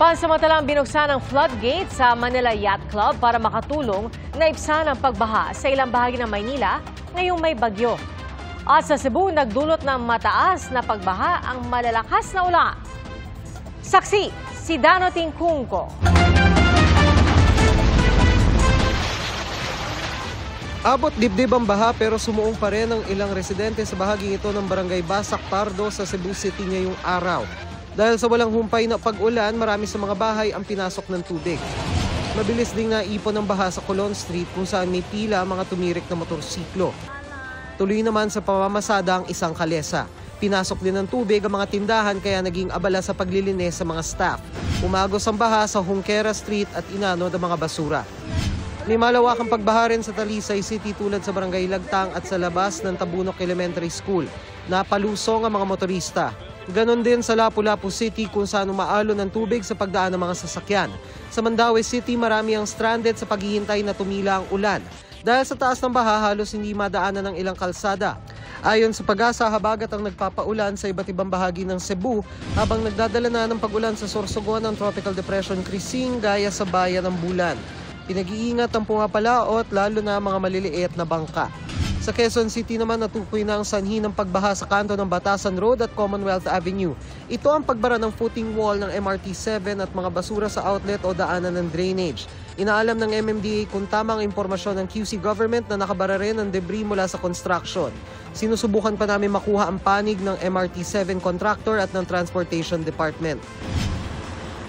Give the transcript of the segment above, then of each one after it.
Pansamantalang binuksan ang floodgate sa Manila Yacht Club para makatulong na ibsan ang pagbaha sa ilang bahagi ng Maynila ngayong may bagyo. At sa Cebu, nagdulot ng mataas na pagbaha ang malalakas na ulan. Saksi, si Dano Tingkungko. Abot dibdib ang baha pero sumuong pa rin ang ilang residente sa bahaging ito ng Barangay Basak Pardo sa Cebu City ngayong araw. Dahil sa walang humpay na pag-ulan, marami sa mga bahay ang pinasok ng tubig. Mabilis ding naipon ang baha sa Colon Street kung saan may pila ang mga tumirik na motorsiklo. Tuloy naman sa pamamasada ang isang kalesa. Pinasok din ng tubig ang mga tindahan kaya naging abala sa paglilinis sa mga staff. Umagos ang baha sa Junquera Street at inanod ang mga basura. May malawakang pagbaha rin sa Talisay City tulad sa Barangay Lagtang at sa labas ng Tabunok Elementary School. Napalusong ang mga motorista. Ganon din sa Lapu-Lapu City kung saan umaalon ng tubig sa pagdaan ng mga sasakyan. Sa Mandaue City, marami ang stranded sa paghihintay na tumila ang ulan. Dahil sa taas ng baha, halos hindi madaanan ng ilang kalsada. Ayon sa Pag-asa, habagat ang nagpapaulan sa iba't ibang bahagi ng Cebu habang nagdadala na ng pag-ulan sa sorsogon ng Tropical Depression Crising gaya sa bayan ng Bulan. Pinag-iingat ang pumapalaot lalo na mga maliliit na bangka. Sa Quezon City naman natukoy na ang sanhi ng pagbaha sa kanto ng Batasan Road at Commonwealth Avenue. Ito ang pagbara ng footing wall ng MRT-7 at mga basura sa outlet o daanan ng drainage. Inaalam ng MMDA kung tama ang impormasyon ng QC government na nakabara rin ang debris mula sa construction. Sinusubukan pa namin makuha ang panig ng MRT-7 contractor at ng Transportation Department.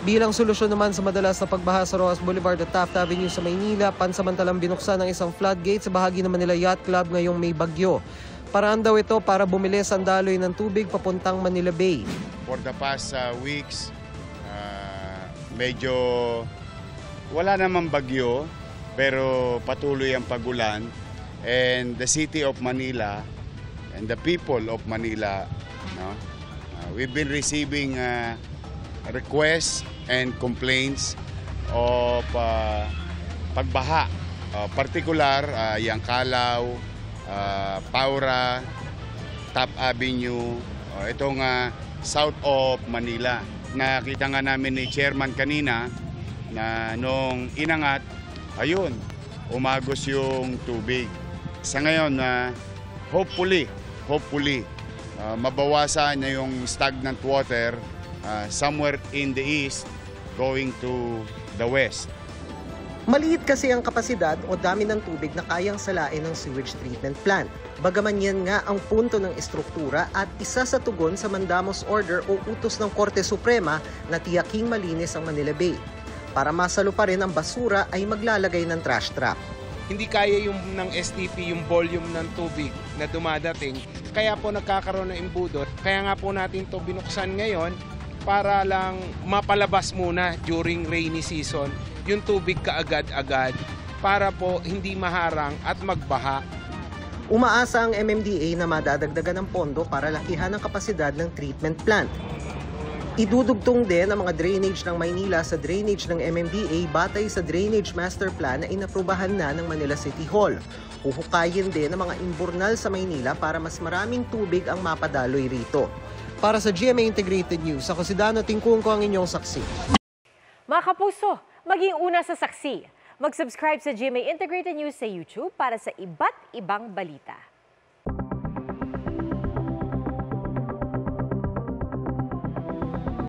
Bilang solusyon naman sa madalas na pagbaha sa Rojas Boulevard at Taft Avenue sa Maynila, pansamantalang binuksan ng isang floodgate sa bahagi ng Manila Yacht Club ngayong may bagyo. Paraan daw ito para bumilis ang daloy ng tubig papuntang Manila Bay. For the past weeks, medyo wala namang bagyo pero patuloy ang pagulan, and the city of Manila and the people of Manila, we've been receiving requests and complaints of pagbaha, particular yang Calao, Paura, Top Avenue, itong south of Manila. Nakita nga namin ni Chairman kanina na nung inangat, ayun, umagos yung tubig. Sa ngayon, hopefully, mabawasan na yung stagnant water somewhere in the east going to the west. Maliit kasi ang kapasidad o dami ng tubig na kayang salain ng sewage treatment plant. Bagaman yan nga ang punto ng estruktura at isa sa tugon sa Mandamos Order o utos ng Korte Suprema na tiyaking malinis ang Manila Bay. Para masalo pa rin ang basura ay maglalagay ng trash trap. Hindi kaya yung ng STP yung volume ng tubig na dumadating. Kaya po nagkakaroon ng imbudot. Kaya nga po natin to binuksan ngayon para lang mapalabas muna during rainy season yung tubig kaagad-agad para po hindi maharang at magbaha. Umaasa ang MMDA na madadagdagan ng pondo para lakihan ang kapasidad ng treatment plant. Idudugtong din ang mga drainage ng Maynila sa drainage ng MMDA batay sa Drainage Master Plan na inaprubahan na ng Manila City Hall. Huhukayin din ang mga imburnal sa Maynila para mas maraming tubig ang mapadaloy rito. Para sa GMA Integrated News, ako si Dano Tingkungko ang inyong saksi. Mga kapuso, maging una sa saksi. Mag-subscribe sa GMA Integrated News sa YouTube para sa iba't ibang balita.